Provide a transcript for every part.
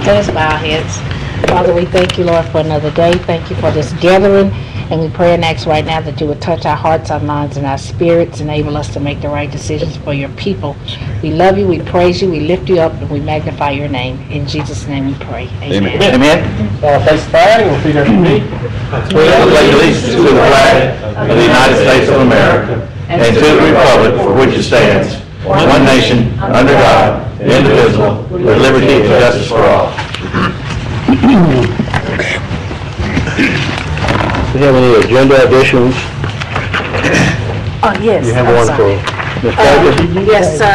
Let us bow our heads. Father, we thank you, Lord, for another day. Thank you for this gathering. And we pray and ask right now that you would touch our hearts, our minds, and our spirits, enable us to make the right decisions for your people. We love you, we praise you, we lift you up, and we magnify your name. In Jesus' name we pray. Amen. Amen. Face the flag and repeat after me. I pledge allegiance to the flag of the United States of America and to the republic for which it stands, one nation, under God, indivisible, with liberty and justice for all. Do you have any agenda additions? Oh, yes. You have I'm one sorry. for Ms. Davis? Yes, sir.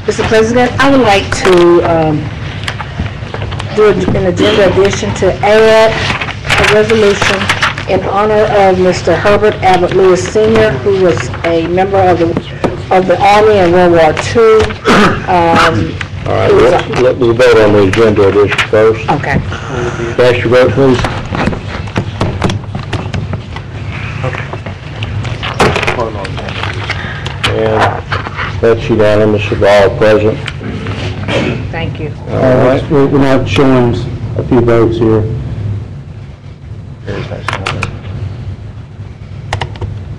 Mr. President, I would like to do an agenda addition to add a resolution in honor of Mr. Herbert Abbott Lewis Sr., who was a member of the Army in World War II. All right, let me vote on the agenda addition first. Okay. Cast your vote, please. And that's unanimous of all present. Thank you. All right. We're not showing a few votes here.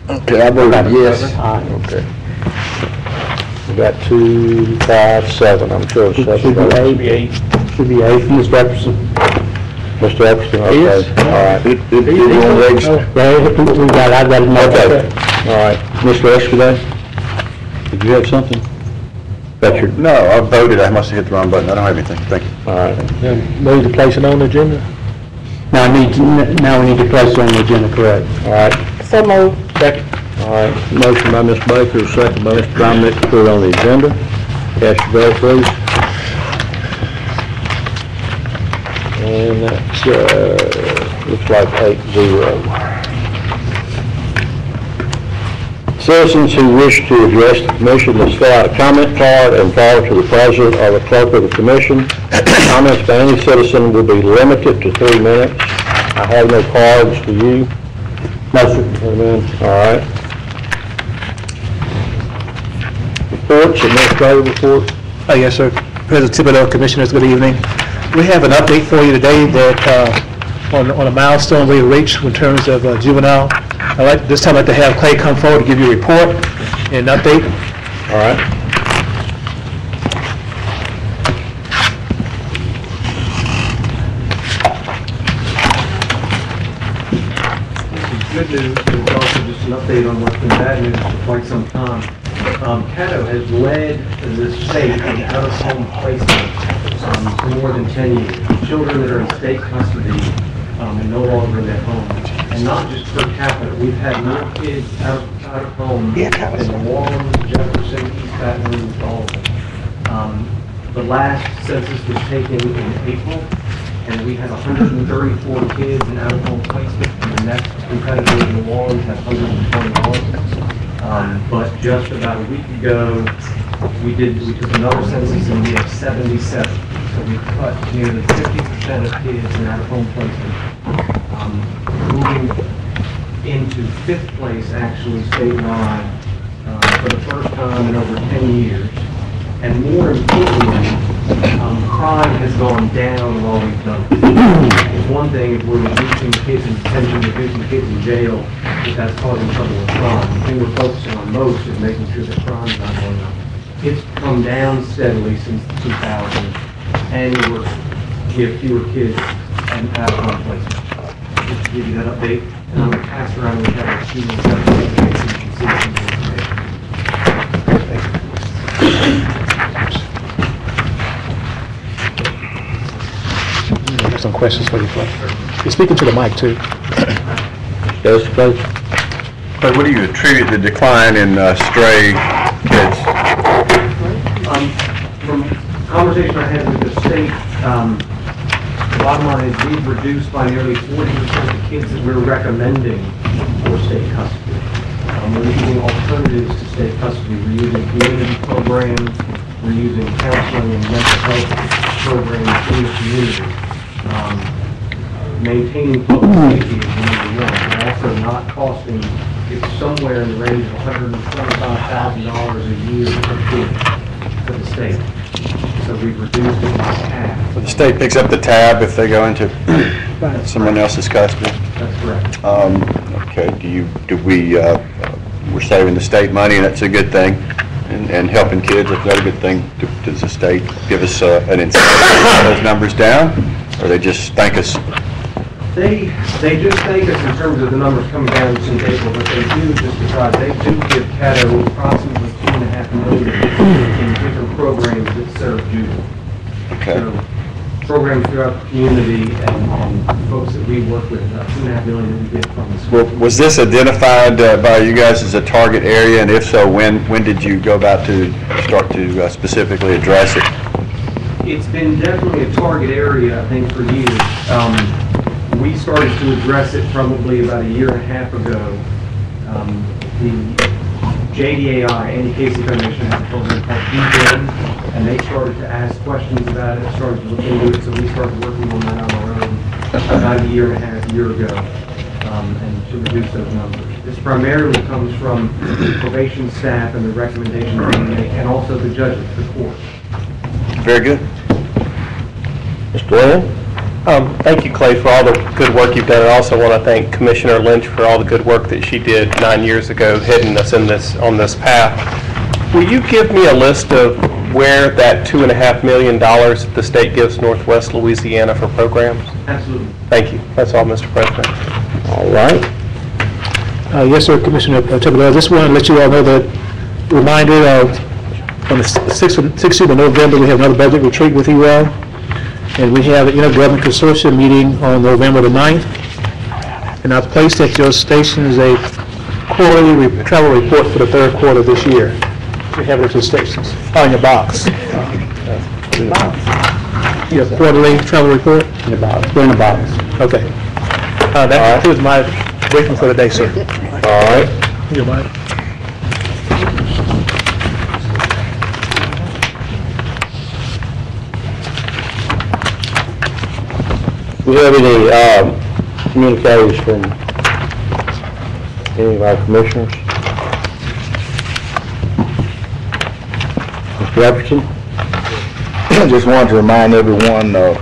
Okay, I voted yes. Okay. We got 2, 5, 7. I'm sure it's 7. Should be 8. Should be 8 from Mr. Epperson. Mr. Epperson, okay. All right. We got it. I've got it. Okay. All right. Mr. Escudé, did you have something? No, I voted. I must have hit the wrong button. I don't have anything. Thank you. All right. Move to place it on the agenda? Now we need to place it on the agenda, correct? All right. So moved. Second. All right. Motion by Ms. Baker, second by Mr. Dominic to put it on the agenda. Cast your vote, please. And that's, looks like 8-0. Citizens who wish to address the commission must fill out a comment card and forward to the president or the clerk of the commission. Comments by any citizen will be limited to 3 minutes. I have no cards for you. No, sir. Amen. All right. Reports, administrative report. Yes, sir. President Thibodeau, Commissioners, good evening. We have an update for you today that on a milestone we reached in terms of juvenile. This time I'd like to have Clay come forward to give you a report and an update. All right. Good news, and it's also just an update on what's been bad news for quite some time. Caddo has led the state in out-of-home placement for more than 10 years. Children that are in state custody and no longer in their home. And not just per capita, we've had more kids out of home in New Orleans, Jefferson, East Baton Rouge, all of them. The last census was taken in April, and we had 134 kids in out-of-home placement, and the next competitor in New Orleans had 121. But just about a week ago, we took another census and we have 77. So we cut nearly 50% of kids in out-of-home placement, moving into 5th place actually statewide for the first time in over 10 years. And more importantly, crime has gone down while we've done it. It's one thing if we're reducing kids in detention, reducing kids in jail, if that's causing trouble with crime. The thing we're focusing on most is making sure that crime's not going up. It's come down steadily since 2000, and we have fewer kids and out-of-home placement. Just to give you that update, and I'm going to pass around and have a few more updates so you can see some information. I have some questions for you, Clay. You're speaking to the mic, too. Yes, please. But what do you attribute the decline in stray kids? From conversation I had with the state, the bottom line is we've reduced by nearly 40% of the kids that we're recommending for state custody. We're using alternatives to state custody. We're using community programs. We're using counseling and mental health programs in the community. Maintaining public safety is number one. We're also not costing, it's somewhere in the range of $125,000 a year per kid for the state. So we've reduced it by half. The state picks up the tab if they go into someone else's custody. That's correct. Okay, we're saving the state money, and that's a good thing, and helping kids, that's not a good thing. Does the state give us an incentive to get those numbers down, or they just thank us? They do thank us in terms of the numbers coming down since April, but they do, just because they do give Caddo approximately $2.5 million in different programs that serve juvenile. Okay. So, programs throughout the community and folks that we work with, $2.5 million that we get from the school. Well, was this identified by you guys as a target area, and if so, when did you go about to start to specifically address it? It's been definitely a target area, I think, for years. We started to address it probably about a year and a half ago. The JDAI, Anti-Casey Foundation, has a program called DGEN, and they started to ask questions about it, started to look into it, so we started working on that on our own about a year and a half, year ago, and to reduce those numbers. This primarily comes from the probation staff and the recommendations they make, and also the judges, the court. Very good. Mr. Lynn? Thank you, Clay, for all the good work you've done. I also want to thank Commissioner Lynch for all the good work that she did 9 years ago, heading us on this path. Will you give me a list of where that $2.5 million the state gives Northwest Louisiana for programs? Absolutely. Thank you. That's all, Mr. President. All right. Yes, sir, Commissioner Thibodeau. I just want to let you all know that reminder of on the 16th of November, we have another budget retreat with you all. And we have an intergovernmental consortium meeting on November the 9th. And I've placed at your station is a quarterly travel report for the third quarter of this year. We have it at your stations, on your box. Your quarterly travel report? In the box. They're in the box. Okay. That concludes my briefing for the day, sir. All right. You're right. Do we have any communiques from any of our commissioners? Mr. Jefferson? I just wanted to remind everyone of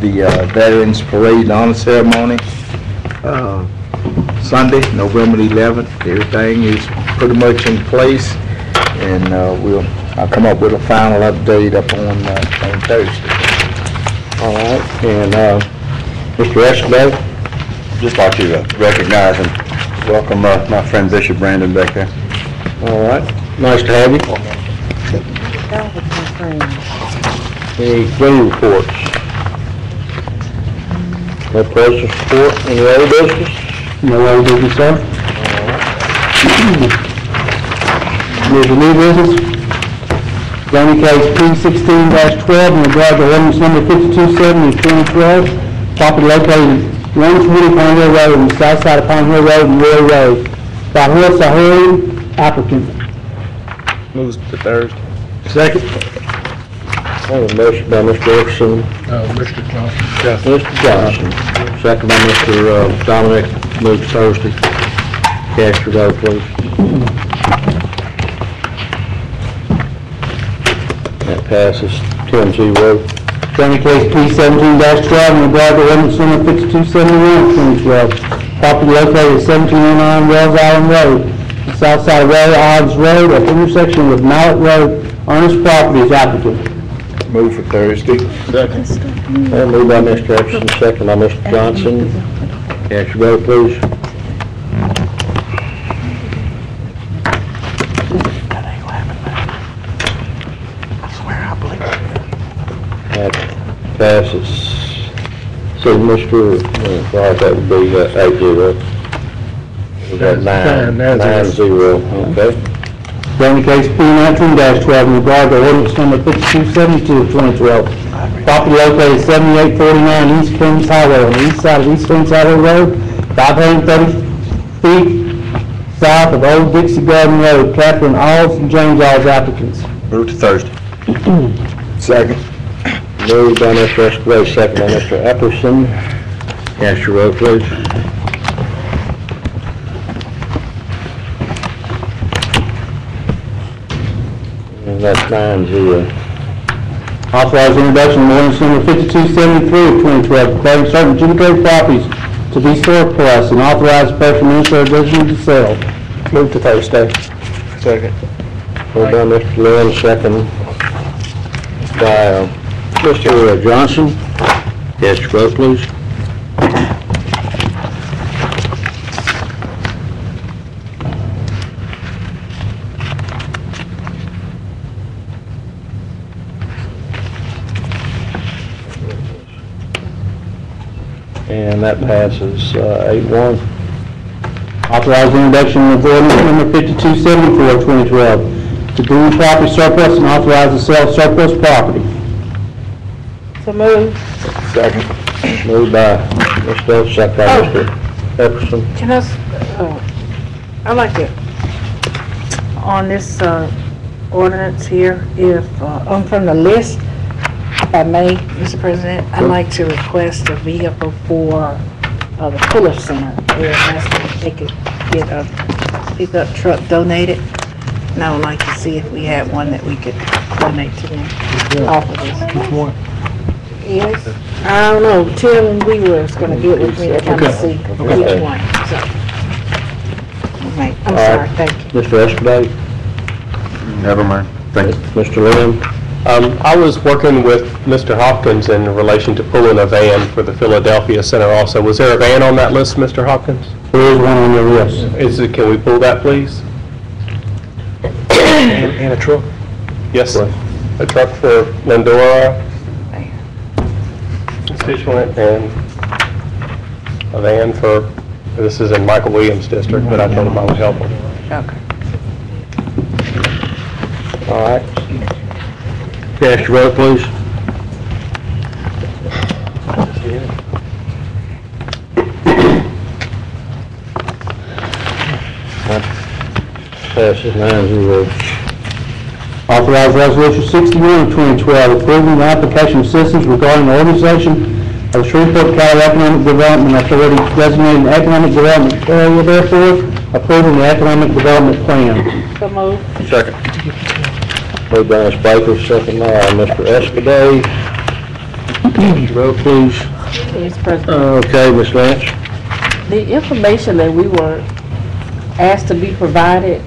the Veterans Parade and Honor Ceremony, Sunday, November the 11th. Everything is pretty much in place, and I'll come up with a final update up on Thursday. All right, and Mr. Escobar? Just like to recognize and welcome my friend Bishop Brandon back there. All right, nice to have you. Any committee reports? No president's report, any other business? No other business, sir. There's a new business. Zoning case P16-12 in regard to ordinance number 5270 of 2012. Property located at 120 Pine Hill Road on the south side of Pine Hill Road and Roy Road. Bahul Sahari, applicant. Moves to Thursday. Second. I have a motion by Mr. Jefferson. Mr. Johnson. Mr. Johnson. Second by Mr. Dominic. Moves Thursday. Cast your vote, please. That passes 10-0. Zoning case P17-12 in regard to ordinance number 5271 of 2012. Property located at 1709 Wells Island Road, the south side of Ray Oggs Road at the intersection with Mallet Road. Ernest Properties applicant. Move for Thursday. Second. Moved by Mr. Jefferson, second by Mr. Johnson. Cast your vote, please. That passes. So, Mr. That would be 8-0. We got 9-0. Okay. Zoning case P19-12 in regard to ordinance number 5272 of 2012. Property located at 7849 East Kings Highway on the east side of East Kings Highway Road, 530 feet south of Old Dixie Garden Road. Catherine Alls and James Alls applicants. Move to Thursday. Second. Moved by Mr. Escobar, second by Mr. Epperson. Cast your vote, please. And that's 9-0. Authorize introduction of ordinance number 5273 of 2012, declaring certain cemetery properties to be surplus and authorize special administrator designee to sell. Move to Thursday. Second. Moved by Mr. Lynn, second by Mr. Johnson. Cast your vote, please. And that passes 8-1. Authorize introduction of ordinance number 5274 of 2012, to deem property surplus and authorize the sale of surplus property. So move. Second. Moved by Mr. Dove, second by Mr. Epperson. Can I, I like it, on this ordinance here, if, from the list, if I may, Mr. President, I'd like to request a vehicle for the Fuller Center. They're asking if they could get a pickup truck donated. And I would like to see if we had one that we could donate to them off of this. Which one? Yes, I don't know, Tim Weaver is gonna get with me to kind of see which one, so. Okay, I'm sorry, thank you. Mr. Escudate? Never mind. Thank you. Mr. Lynn? I was working with Mr. Hopkins in relation to pulling a van for the Philadelphia Center also. Was there a van on that list, Mr. Hopkins? There is one on your list. Can we pull that, please? And a truck? Yes, a truck for Lindora constituent and a van for, this is in Michael Williams' district, but I told him I would help him. Okay. All right. Cast your vote, please. Passes 9-0. Authorize resolution 61 of 2012, approving the application of citizens regarding the organization of the Shreveport County Economic Development Authority designating economic development area, therefore approving the economic development plan. So move. Second. Moved by Ms. Baker, second by Mr. Escudate. Vote, please. Mr. President, Okay, Ms. Lynch. the information that we were asked to be provided,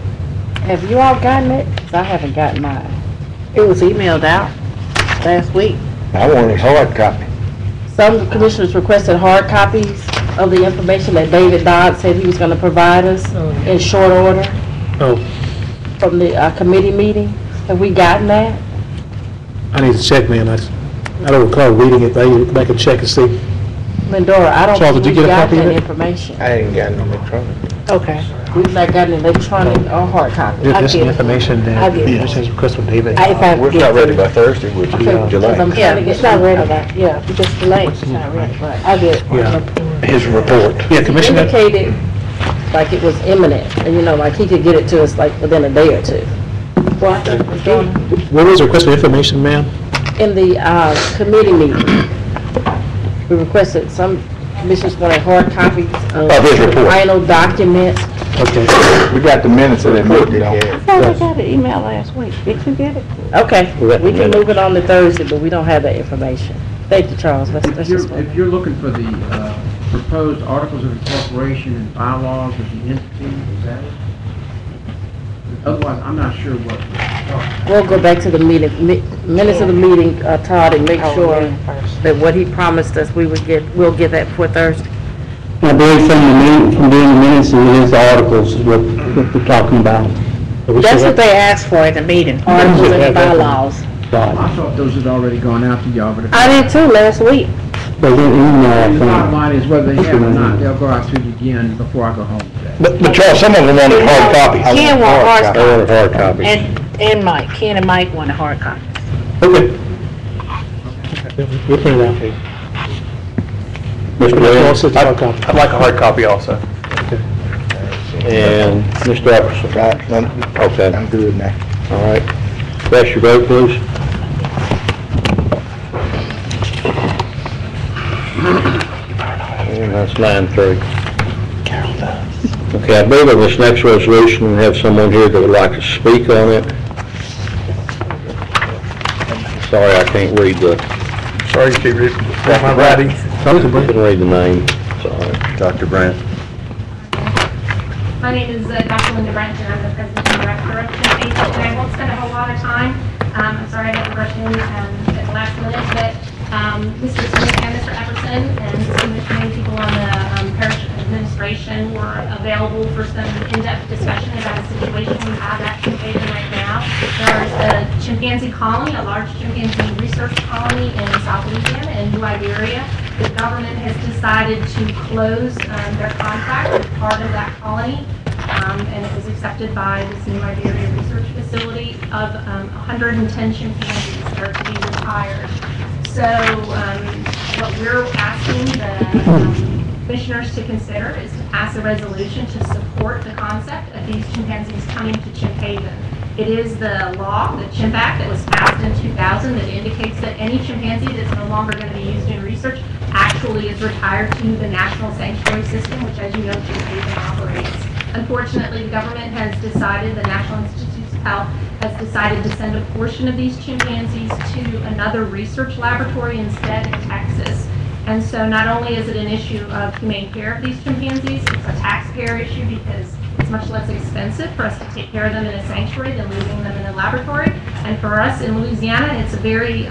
have you all gotten it? 'Cause I haven't gotten mine. It was emailed out last week. I want a hard copy. Some commissioners requested hard copies of the information that David Dodd said he was going to provide us in short order Oh, from the committee meeting. Have we gotten that? I need to check, man. I don't recall reading it. I need to go back and check and see. Lindora, I don't Charles, think did you we get a got copy of that it? information. I ain't got no electronic. Okay. We've not gotten an electronic or hard copy. I This is did. information I that did. this is request from David. If I We're get not ready it. by Thursday, which Okay, is because July. I'm trying to get, it's not ready, yeah, we just delayed, it's not ready, right, I did. Yeah. His report. Yeah, He Commissioner. indicated like it was imminent, and you know, like he could get it to us like within a day or two. What was the request for information, ma'am? In the committee meeting, we requested some commissioners wanted hard copies of Of his the report. final documents. Okay. We got the minutes of that meeting, though. I thought I got an email last week, did you get it? Okay, We got the we can move minutes. it on to Thursday, but we don't have that information. Thank you, Charles, let's If just vote. you're looking for the proposed articles of incorporation and bylaws of the entity, is that it? Otherwise, I'm not sure what. We'll go back to the meeting, minutes of the meeting, Todd, and make sure that what he promised us we would get, we'll get that before Thursday. I believe from doing the minutes, it is the articles is what we're talking about. That's what they asked for at the meeting, articles and bylaws. Right. I thought those had already gone out to y'all, but if. I did too last week. They didn't email, The bottom I line is whether they have or not, they'll go out to you again before I go home today. But Charles, some of them wanted hard copies. Ken want hard They wanted hard copies. copies. And Mike, Ken and Mike want a hard copy. Okay. We'll print it out. Mr. Charles Lynn said the hard copy. I'd like a hard copy also. and Mr. Epperson. Okay. I'm good now. All right. Cast your vote, please. And that's 9-3. Okay, I believe on this next resolution, we have someone here that would like to speak on it. Sorry, I can't read the, Sorry, you can't read my writing. I couldn't read the name, sorry. Dr. Brandt. My name is Dr. Linda Brandt, and I'm the President and Director of CPCWS, and I won't spend a whole lot of time. I'm sorry I had to rush in at the last minute, but Mr. Smith and Mr. Epperson and some of the community people on the Parish administration were available for some in-depth discussion about a situation we have at Caddo right now. There's a chimpanzee colony, a large chimpanzee research colony in South Louisiana and New Iberia. The government has decided to close their contract with part of that colony, and it was accepted by this New Iberia research facility of 110 chimpanzees that are to be retired. So what we're asking the commissioners to consider is to pass a resolution to support the concept of these chimpanzees coming to Chimp Haven. It is the law, the Chimp Act, that was passed in 2000 that indicates that any chimpanzee that's no longer going to be used in research actually is retired to the National Sanctuary System, which, as you know, Chimp Haven operates. Unfortunately, the government has decided, the National Institutes of Health has decided to send a portion of these chimpanzees to another research laboratory instead in Texas. And so not only is it an issue of humane care of these chimpanzees, it's a taxpayer issue because it's much less expensive for us to take care of them in a sanctuary than leaving them in a laboratory. And for us in Louisiana, it's a very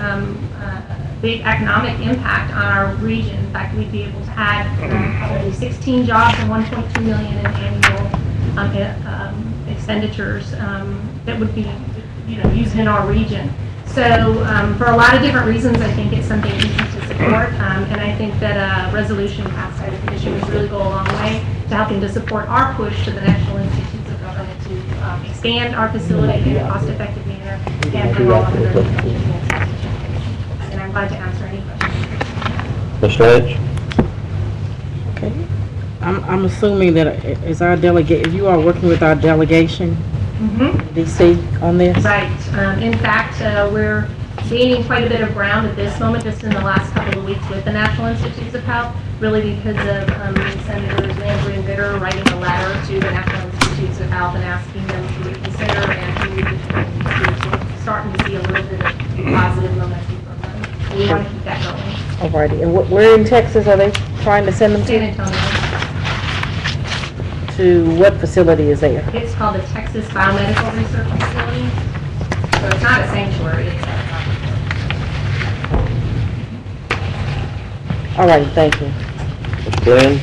big economic impact on our region. In fact, we'd be able to add probably 16 jobs and 1.2 million in annual expenditures that would be, used in our region. So for a lot of different reasons, I think it's something easy to support, and I think that a resolution passed by the commission would really go a long way to helping to support our push to the National Institutes of Government to expand our facility in a cost-effective manner and bring all of the and I'm glad to answer any questions. Ms. Lynch? Okay. I'm assuming that is our delegate, you are working with our delegation, DC, on this? Right. In fact, we're gaining quite a bit of ground at this moment, just in the last couple of weeks with the National Institutes of Health, really because of Senators Landry and Bitter writing a letter to the National Institutes of Health and asking them to reconsider and to move. We're starting to see a little bit of positive momentum from them. We want to keep that going. Alrighty. And where in Texas are they trying to send them to? San Antonio. To what facility is there? It's called the Texas Biomedical Research Facility. So it's not a sanctuary, it's a All right, thank you. Ms. Glenn?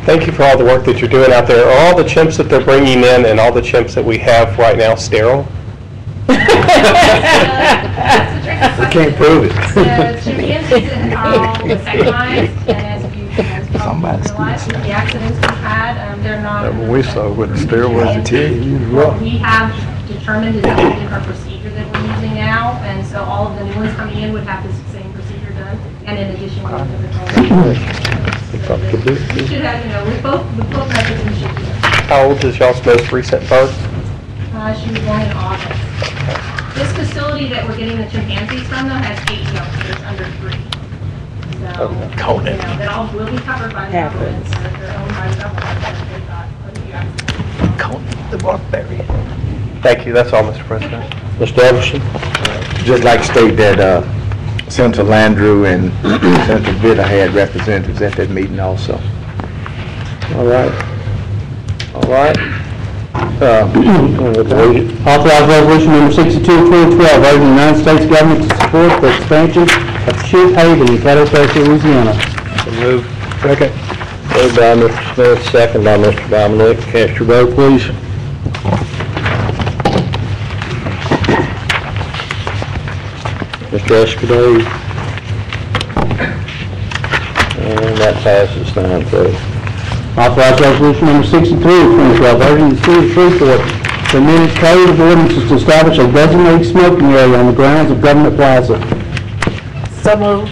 Thank you for all the work that you're doing out there. Are all the chimps that they're bringing in and all the chimps that we have right now sterile? We can't prove it. The chimpanzees are all vaccinated, and as you probably realize, with the accidents we've had, they're not. We saw what the sterile was. What we have determined is a different procedure that we're using now, and so all of the new ones coming in would have this same procedure done, and in addition, we have we should have, with both methods, we should do it. How old is y'all's most recent birth? She was born in August. This facility that we're getting the chimpanzees from, though, has 8 youngsters under 3. So, that all will be covered by the government, so if they're owned by the government, they've got a few accidents. Conan the Barbarian. Thank you, that's all, Mr. President. Mr. Everson? Just like to state that Senator Landrieu and Senator Bitter had representatives at that meeting also. All right. All right. Authorize resolution number 62, 2012, urging the United States government to support the expansion of Chimp Haven in Caddo, Louisiana. So moved. Second. Moved by Mr. Smith, second by Mr. Dominic. Cast your vote, please. Mr. Escudero. And that passes 9-3. Authorize resolution number 63, 2012, urging the city of Shreveport to amend its code of ordinances to establish a designated smoking area on the grounds of Government Plaza. So moved.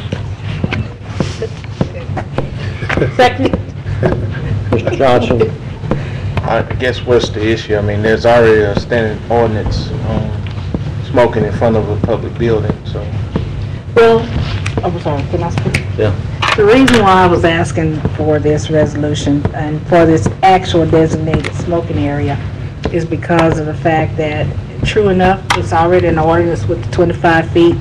Second. Mr. Johnson. I guess what's the issue? I mean, there's already a standing ordinance on smoking in front of a public building, so. Well, I'm sorry, can I speak? Yeah. The reason why I was asking for this resolution and for this actual designated smoking area is because of the fact that, true enough, it's already an ordinance with the 25 feet,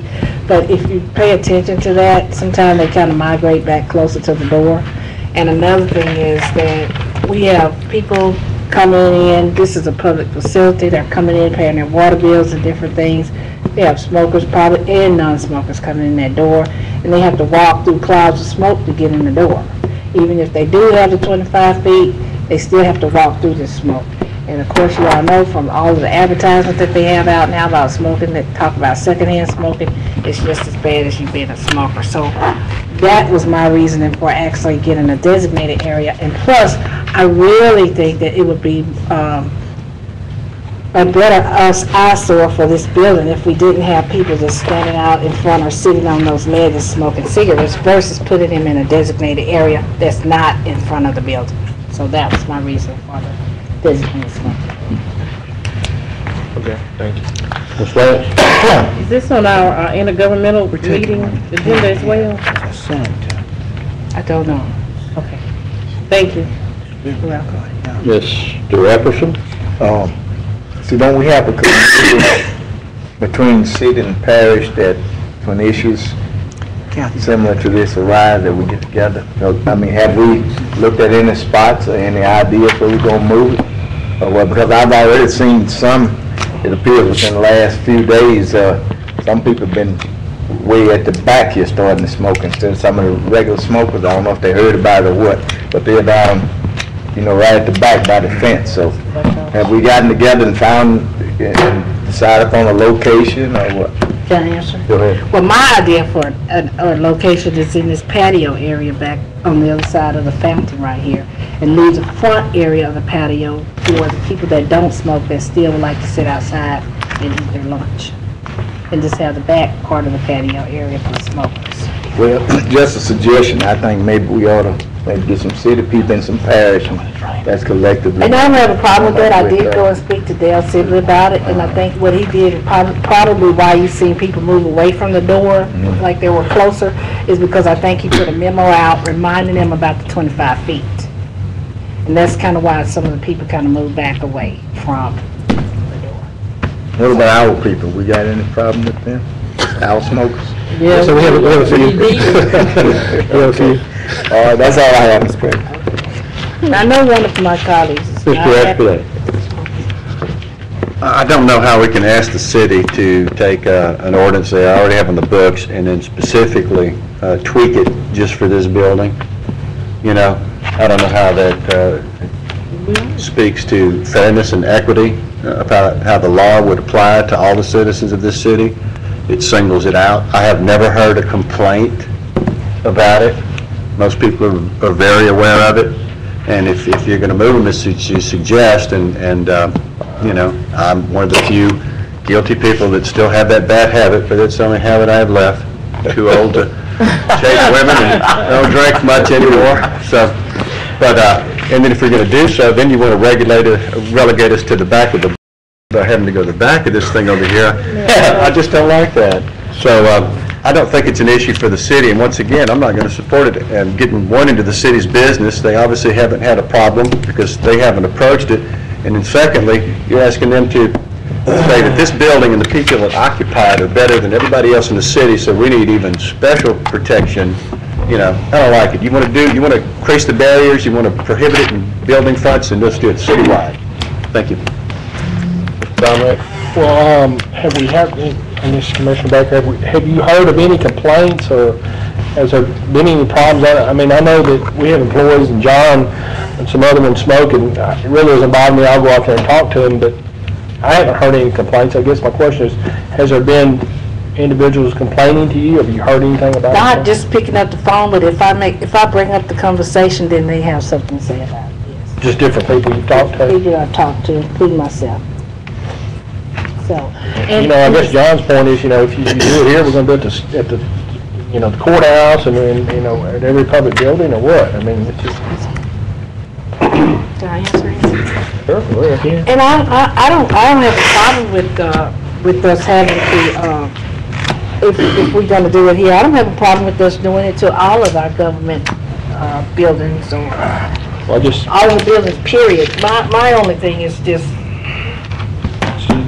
But if you pay attention to that, sometimes they kind of migrate back closer to the door. And another thing is that we have people coming in, this is a public facility, they're coming in paying their water bills and different things. We have smokers probably and non-smokers coming in that door, and they have to walk through clouds of smoke to get in the door. Even if they do have the 25 feet, they still have to walk through the smoke. And of course, you all know from all of the advertisements that they have out now about smoking, that talk about secondhand smoking, it's just as bad as you being a smoker. So that was my reasoning for actually getting a designated area. And plus, I really think that it would be a better eyesore for this building if we didn't have people just standing out in front or sitting on those ledges smoking cigarettes versus putting them in a designated area that's not in front of the building. So that was my reason for the designated smoking. Okay, thank you. Ms. Lance? Is this on our intergovernmental meeting agenda as well? I don't know. Okay. Thank you. You're welcome. Mr. Epperson? See, don't we have a committee between city and parish that when issues similar to this arise, that we get together? I mean, have we looked at any spots or any ideas where we're gonna move it? Or what? Because I've already seen some, it appears within the last few days, some people have been way at the back here starting to smoke instead of some of the regular smokers. I don't know if they heard about it or what, but they're down, you know, right at the back by the fence. So have we gotten together and found and decided upon a location or what? Can I answer? Go ahead. Well, my idea for a location is in this patio area back on the other side of the fountain right here, and leave the front area of the patio for the people that don't smoke that still would like to sit outside and eat their lunch, and just have the back part of the patio area for smokers. Well, just a suggestion. I think maybe we ought to maybe get some city people and some parish that's collectively. And I don't have a problem with that. I did go and speak to Dale Sibley about it, and I think what he did, and probably why you seen people move away from the door, like they were closer, is because I think he put a memo out reminding them about the 25 feet. And that's kind of why some of the people kind of moved back away from the door. What about our people? We got any problem with them? Our smokers? Yeah, So we have a few. We have a few. All right, that's all I have, Mr. President. I know one of my colleagues is not Mr. happy. Epperson? I don't know how we can ask the city to take an ordinance they already have on the books and then specifically tweak it just for this building. You know, I don't know how that speaks to fairness and equity, about how the law would apply to all the citizens of this city. It singles it out. I have never heard a complaint about it. Most people are very aware of it. And if you're going to move them as you suggest, and you know, I'm one of the few guilty people that still have that bad habit, but it's the only habit I have left. Too old to chase women and don't drink much anymore. So, but and then if you're going to do so, then you want to relegate us to the back of the, by having to go to the back of this thing over here. I just don't like that. So I don't think it's an issue for the city, and once again, I'm not going to support it. And getting one into the city's business, they obviously haven't had a problem because they haven't approached it. And then secondly, you're asking them to say that this building and the people that occupy it are better than everybody else in the city, so we need even special protection. You know, I don't like it. You want to increase the barriers, you want to prohibit it in building fronts, and let's do it citywide. Thank you. Dominic? Well, have we had, and this Commissioner Baker, have you heard of any complaints, or has there been any problems? I mean, I know that we have employees, and John and some other ones smoke, and it really doesn't bother me. I'll go out there and talk to them, but I haven't heard any complaints. I guess my question is, has there been individuals complaining to you? Have you heard anything about it? Not just picking up the phone, but if I bring up the conversation, then they have something to say about it, yes. Just different people you've talked to? People I've talked to, including myself. So, and you know, I guess John's point is, you know, if you do it here, we're going to do it at the, you know, the courthouse and you know, at every public building, or what? I mean, it's just. Can I answer anything? Sure, well, yeah. And I don't have a problem with us having to, if we're going to do it here, I don't have a problem with us doing it to all of our government buildings, or Well, just, all of the buildings, period. My only thing is just,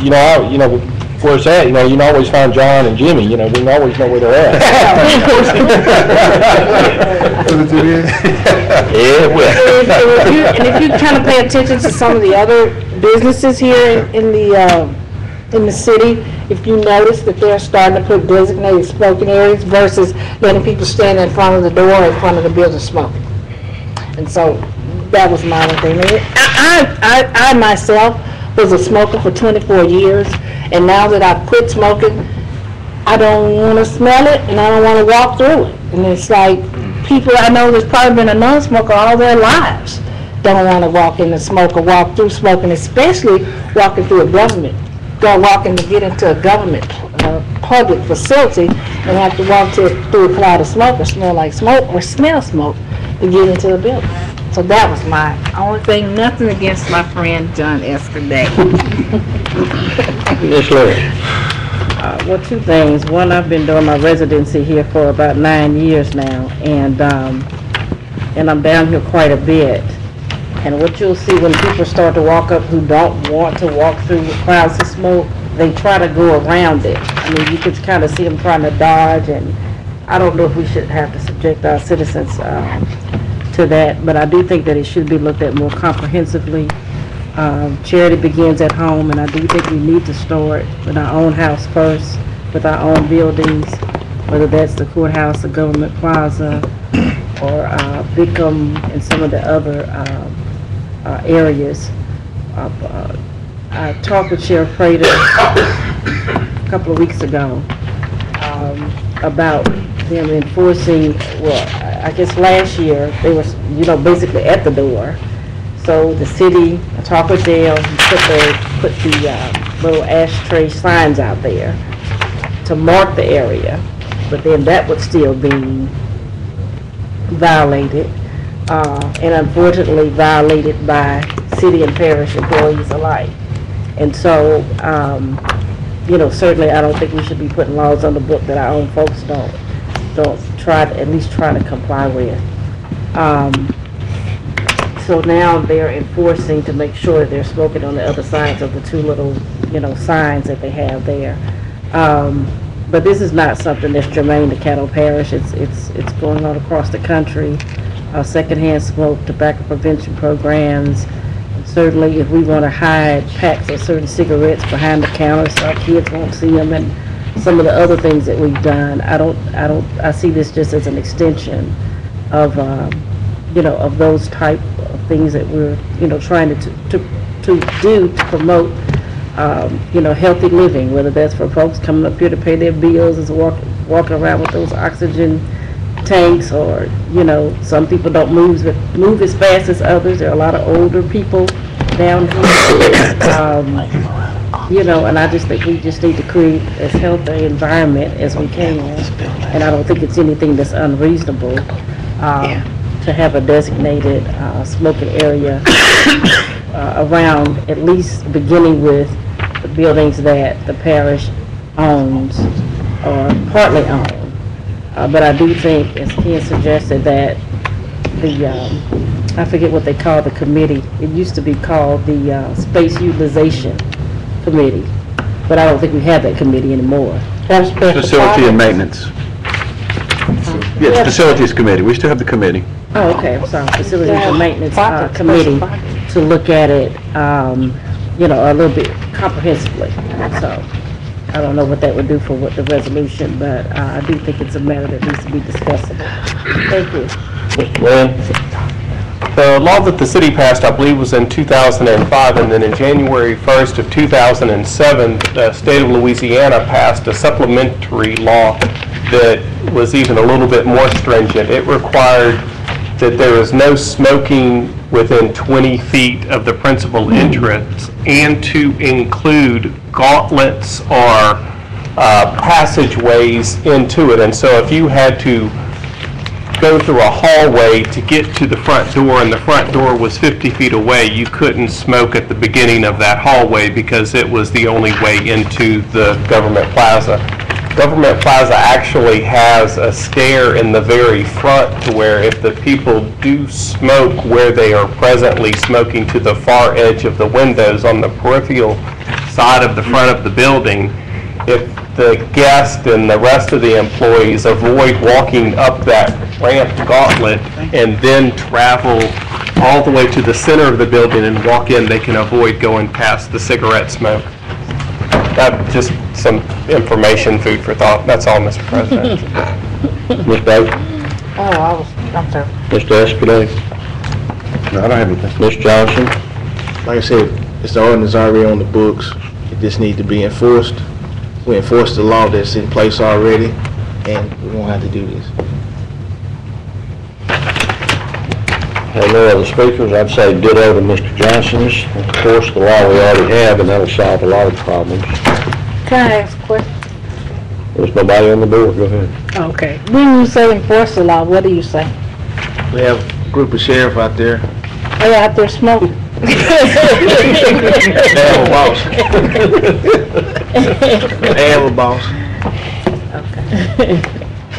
you know, where it's at, you know, you can always find John and Jimmy, you know, we can always know where they're at. Yeah, well. And if you kind of pay attention to some of the other businesses here in the city, if you notice that they're starting to put designated smoking areas versus letting people stand in front of the door in front of the building smoking. And so that was my other thing. I myself was a smoker for 24 years, and now that I've quit smoking, I don't want to smell it and I don't want to walk through it. And it's like people I know that's probably been a non-smoker all their lives don't want to walk in the smoke or walk through smoking, especially walking through a government. Walking to get into a government public facility and have to walk through a cloud of smoke or smell like smoke or smell smoke to get into the building. So that was my only thing. Nothing against my friend John Escadé. Ms. Lewis. Well, two things. One, I've been doing my residency here for about 9 years now, and I'm down here quite a bit. And what you'll see when people start to walk up who don't want to walk through clouds of smoke, they try to go around it. I mean, you could kind of see them trying to dodge, and I don't know if we should have to subject our citizens to that, but I do think that it should be looked at more comprehensively. Charity begins at home, and I do think we need to start with our own house first, with our own buildings, whether that's the courthouse, the government plaza, or Bickham and some of the other areas. I talked with Sheriff Prater a couple of weeks ago about them enforcing, well, I guess last year, they were, you know, basically at the door. So the city, I talked with Dale, he put the little ashtray signs out there to mark the area, but then that would still be violated, and unfortunately violated by city and parish employees alike. And so, you know, certainly I don't think we should be putting laws on the book that our own folks don't try to, at least try to comply with. So now they're enforcing to make sure that they're smoking on the other sides of the two little, you know, signs that they have there. But this is not something that's germane to Caddo Parish. It's going on across the country. Secondhand smoke, tobacco prevention programs. And certainly, if we want to hide packs of certain cigarettes behind the counter so our kids won't see them, and some of the other things that we've done, I see this just as an extension of, you know, of those type of things that we're, you know, trying to do to promote. You know, healthy living, whether that's for folks coming up here to pay their bills, is walking around with those oxygen tanks, or, you know, some people don't move as fast as others. There are a lot of older people down here, you know, and I just think we just need to create as healthy an environment as we can, and I don't think it's anything that's unreasonable to have a designated smoking area around, at least beginning with the buildings that the parish owns or partly owns. But I do think, as Ken suggested, that the, I forget what they call the committee. It used to be called the Space Utilization Committee, but I don't think we have that committee anymore. Facility and maintenance. Yes, facilities committee. We still have the committee. Oh, okay, I'm sorry. Facilities and Maintenance Committee to look at it, you know, a little bit comprehensively. So I don't know what that would do for what the resolution, but I do think it's a matter that needs to be discussable. Thank you. Mr. Lynn. The law that the city passed, I believe, was in 2005, and then in January 1st of 2007, the state of Louisiana passed a supplementary law that was even a little bit more stringent. It required that there is no smoking within 20 feet of the principal entrance, and to include gauntlets or passageways into it. And so if you had to go through a hallway to get to the front door, and the front door was 50 feet away, you couldn't smoke at the beginning of that hallway because it was the only way into the Government Plaza. Government Plaza actually has a stair in the very front to where if the people do smoke where they are presently smoking to the far edge of the windows on the peripheral side of the front of the building, if the guest and the rest of the employees avoid walking up that ramp gauntlet and then travel all the way to the center of the building and walk in, they can avoid going past the cigarette smoke. That, just some information, food for thought. That's all, Mr. President. Ms. Bates? I'm sorry. Mr. Escudero? No, I don't have anything. Ms. Johnson? Like I said, it's the ordinance already on the books. It just needs to be enforced. We enforce the law that's in place already, and we won't have to do this. Have no other speakers? I'd say ditto to Mr. Johnson's. Of course, the law we already have, and that'll solve a lot of problems. Can I ask a question? There's nobody on the board, go ahead. Okay. When you say enforce the law, what do you say? We have a group of sheriff out there. They out there smoking. They have a boss. They have a boss. Okay.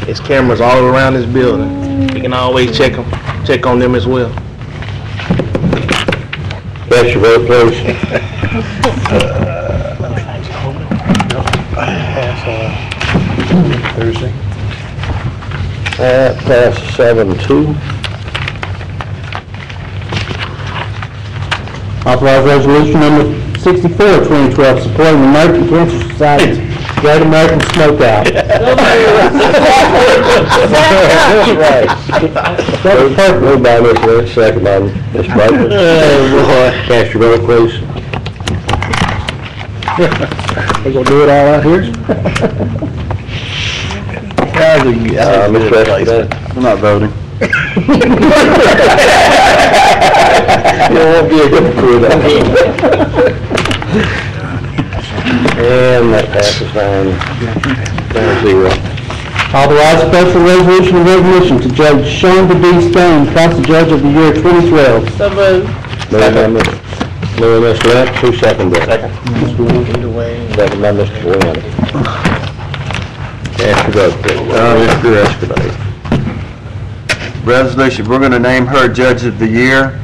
There's cameras all around this building. We can always check on them as well. Cast your vote, please. Thursday. That passes 7-2. Authorize resolution number 64, 2012, supporting the American Cancer Society's Great American Smokeout. That's right. Moved by Ms. Lynch, second by Ms. Butler. Cast your vote, please. We're gonna do it all out here? Mr. Escudero? I'm not voting. You won't be a hypocrite. And that passes 9-0. Authorize special resolution of recognition to Judge Sean D. Stone, Council Judge of the year 2012. So moved. Moved by Ms. Lynch, who seconded that? Second by Mr. Williams. Cast your vote, please. Mr. Escudero. Resolution, we're going to name her Judge of the Year.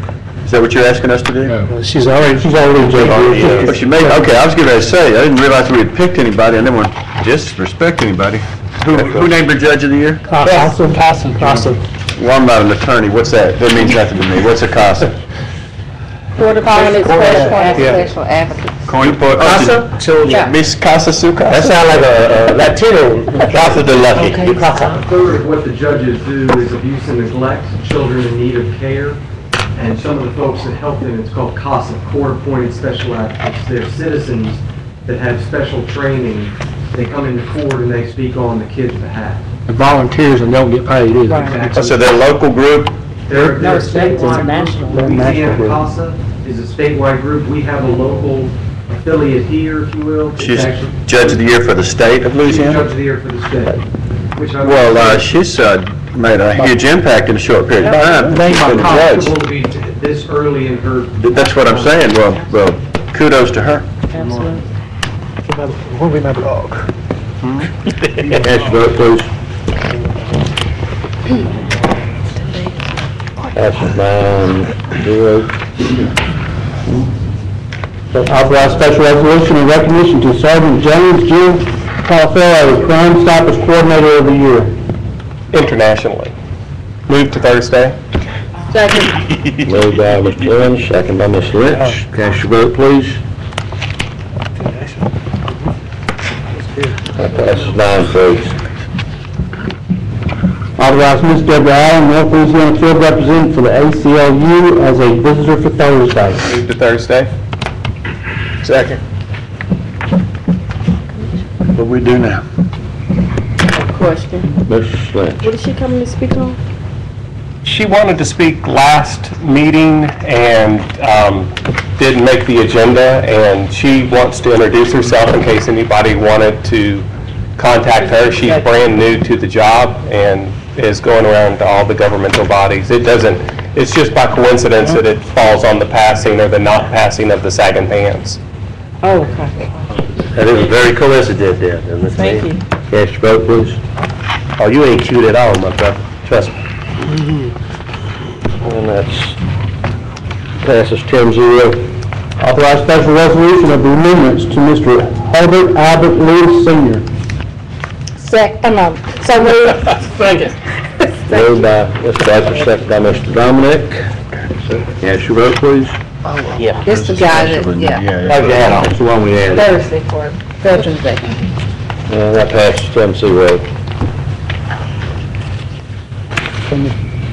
Is that what you're asking us to do? She's already Judge. Oh, she made, okay, I was getting ready to say, I didn't realize we had picked anybody, I didn't want to disrespect anybody. Who named her Judge of the Year? Casa. Well, I'm not an attorney, what's that? That means nothing to me, what's a CASA? Court of Special Advocate. CASA? Miss Casa Suka? That sounds like a Latino, Casa de Lucky. Third, what the judges do is abuse and neglect, children in need of care, and some of the folks that help them, it's called CASA, Court-Appointed Special Advocates. They're citizens that have special training. They come into court and they speak on the kid's behalf. Volunteers and don't get paid either. Exactly. So they're a local group? They're No, a statewide national. group. Louisiana CASA is a statewide group. We have a local affiliate here, if you will. It's She's actually- Judge of the Year for the state of She's Louisiana? Judge of the Year for the state. Which I Well, she's made a huge impact in a short period of time. Been a judge. to be this early in her. That's what I'm saying, well, kudos to her. Absolutely. Won't be my dog. Cast your vote, please. Passes 9-0. Authorize special resolution of recognition to Sergeant James Jim Calaferro, Crime Stoppers Coordinator of the Year. Internationally. Move to Thursday. Second. Moved by Mr. Lynch, second by Ms. Lynch. Cast your vote, please. That passes 9-3. Authorize Ms. Deborah Allen, North Louisiana Field Representative for the ACLU as a visitor for Thursday. Move to Thursday. Second. What we do now? Question. Ms. Lynch. What is she coming to speak on? She wanted to speak last meeting and didn't make the agenda, and she wants to introduce herself in case anybody wanted to contact her. She's brand new to the job and is going around to all the governmental bodies. It's just by coincidence that it falls on the passing or the not passing of the Sagan Pants. Oh, okay. That is very coincident there, isn't it? Thank you. Cast your vote, please. Oh, you ain't cute at all, my brother, trust me. And that's passes 10-0. Authorize special resolution of amendments to Mr. Herbert Albert Lewis Sr. So moved. Second. Moved by Mr. Baker, second by Mr. Dominic. Cast your vote, please. Yeah. This the guy that, yeah, That's the one we had. Thursday for Veterans Day. And that passes 7-0.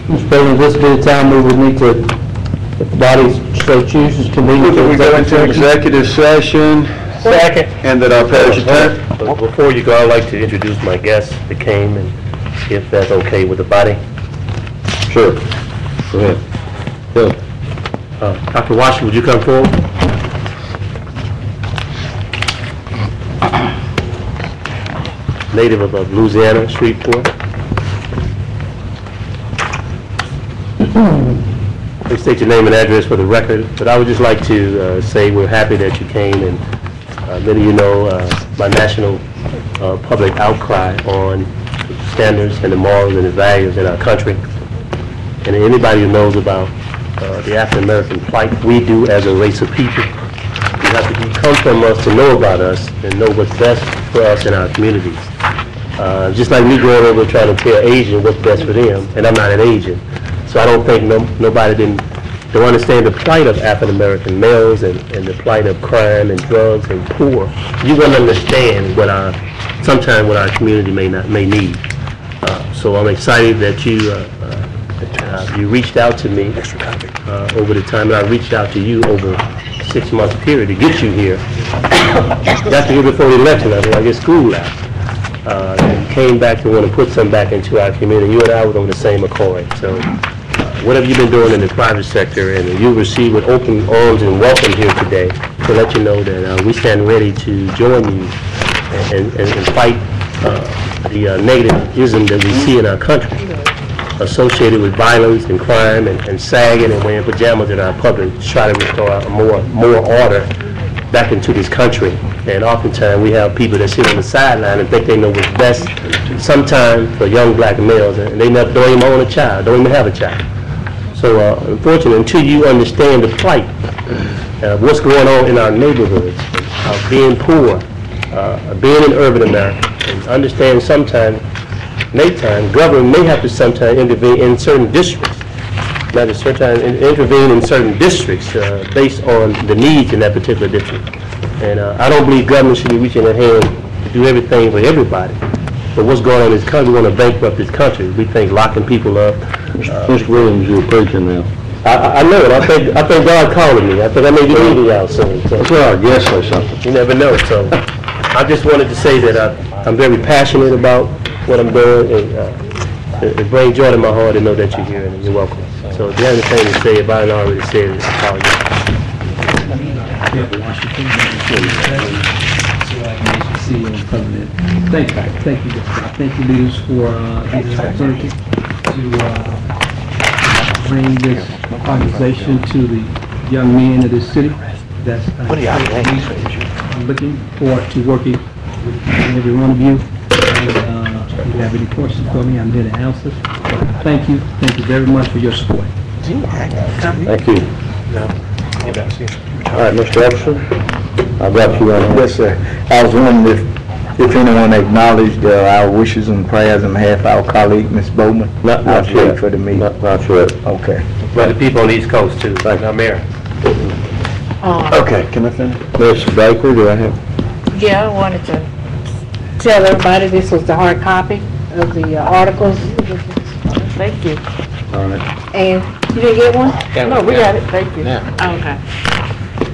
Mr. President, this will be the time we would need to, if the body so chooses, convene. We go into executive session, Second. and that our parish attorney. But before you go, I'd like to introduce my guest that came, and see if that's okay with the body. Sure. Go ahead. Bill. Dr. Washington, would you come forward? Native of Louisiana, Shreveport. Please state your name and address for the record, but I would just like to say we're happy that you came, and many of you know my national public outcry on the standards and the morals and the values in our country. And anybody who knows about the African American plight, we do as a race of people. You have to come from us to know about us and know what's best for us in our communities. Just like me going over trying to tell Asian what's best for them, and I'm not an Asian. So I don't think nobody don't understand the plight of African American males and the plight of crime and drugs and poor. You won't understand what sometimes what our community may need. So I'm excited that you reached out to me over the time, and I reached out to you over a 6-month period to get you here. Got to here before the election, I get school out. And came back to want to put some back into our community. You and I were on the same accord. So what have you been doing in the private sector? And you received with open arms and welcome here today to let you know that we stand ready to join you and fight the negativism that we see in our country associated with violence and crime and sagging and wearing pajamas in our public to try to restore more order back into this country. And oftentimes we have people that sit on the sideline and think they know what's best sometimes for young black males, and they don't even own a child, don't even have a child. So unfortunately, until you understand the plight of what's going on in our neighborhoods, of being poor, being in urban America, and understand sometimes, government may have to sometimes intervene in certain districts, not at certain time, intervene in certain districts based on the needs in that particular district. And I don't believe government should be reaching their hand to do everything for everybody. But what's going on in this country, we want to bankrupt this country. We think locking people up. Mr. Williams, you're preaching now. I know it. I think God calling me. I think I may be leaving y'all soon. So. That's all right. Yes, say something. You never know. So I just wanted to say that I'm very passionate about what I'm doing, and it brings joy to my heart to know that you're here and you're welcome. So if you have anything to say, if I hadn't already said it, I'll call you. Thank you, leaders, for this opportunity to bring this organization to the young men of this city. I'm looking forward to working with every one of you. And if you have any questions for me, I'm here to answer. Thank you very much for your support. Thank you. All right, Mr. Epson, I've got you on. Yes, sir. I was wondering if anyone acknowledged our wishes and prayers on behalf of our colleague, Ms. Bowman. Not yet. For the meeting. Not yet. Okay. But the people on the East Coast too, like our mayor. Okay, can I finish? Ms. Baker, do I have? Yeah, I wanted to tell everybody this was the hard copy of the articles. Thank you. All right. And you didn't get one? No, we got it. Thank you. Okay.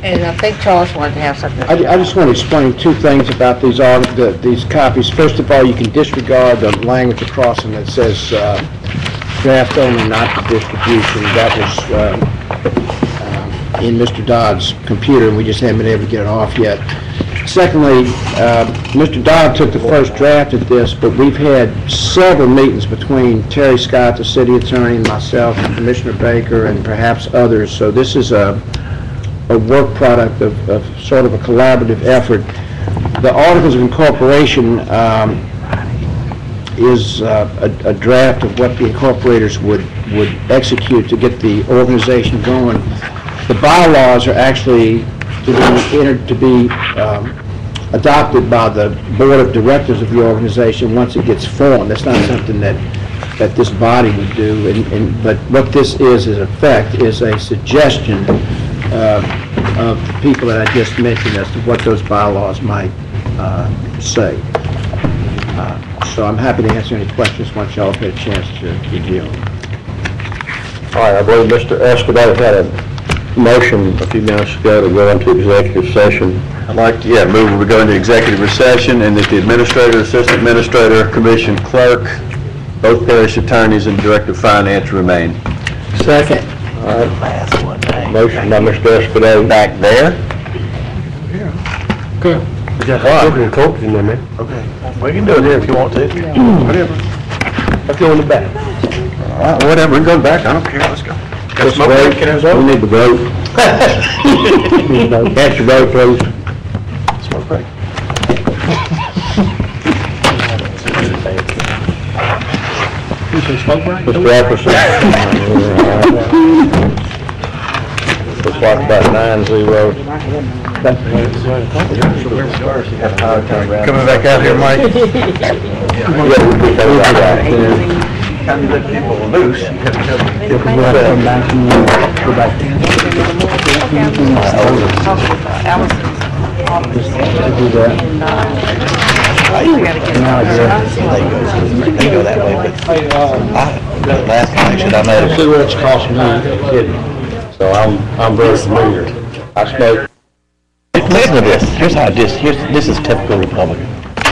And I think Charles wanted to have something. I just want to explain two things about these copies. First of all, you can disregard the language across them that says draft only, not for distribution. That was in Mr. Dodd's computer, and we just haven't been able to get it off yet. Secondly, Mr. Dodd took the first draft of this, but we've had several meetings between Terry Scott, the city attorney, and myself, and Commissioner Baker, and perhaps others. So this is a work product of sort of a collaborative effort. The Articles of Incorporation is a draft of what the incorporators would execute to get the organization going. The bylaws are actually to be adopted by the board of directors of the organization once it gets formed. That's not something that this body would do, but what this is in effect, is a suggestion of the people that I just mentioned as to what those bylaws might say. So I'm happy to answer any questions once y'all have had a chance to review them. All right, I believe Mr. Escobar had a motion a few minutes ago to go into executive session. I'd like to, move we go into executive recession and that the administrator, assistant administrator, commission clerk, both parish attorneys, and director of finance remain. Second. All right. Motion by Mr. Escobar. Back there? Okay. Okay. We can do it here if you want to. Whatever. Let's go in the back. All right, whatever, we can go back, I don't care, let's go. Let's vote. We need to vote. Cast your vote, please. Smoke break. Mr. Epperson. Looks like about 9-0. Coming back out here, Mike. Kind of let people loose. You have to tell them. They go that way, but last election I made See what it's costing me, so I'm very familiar. I spoke. Listen to this. Here's this is typical Republican.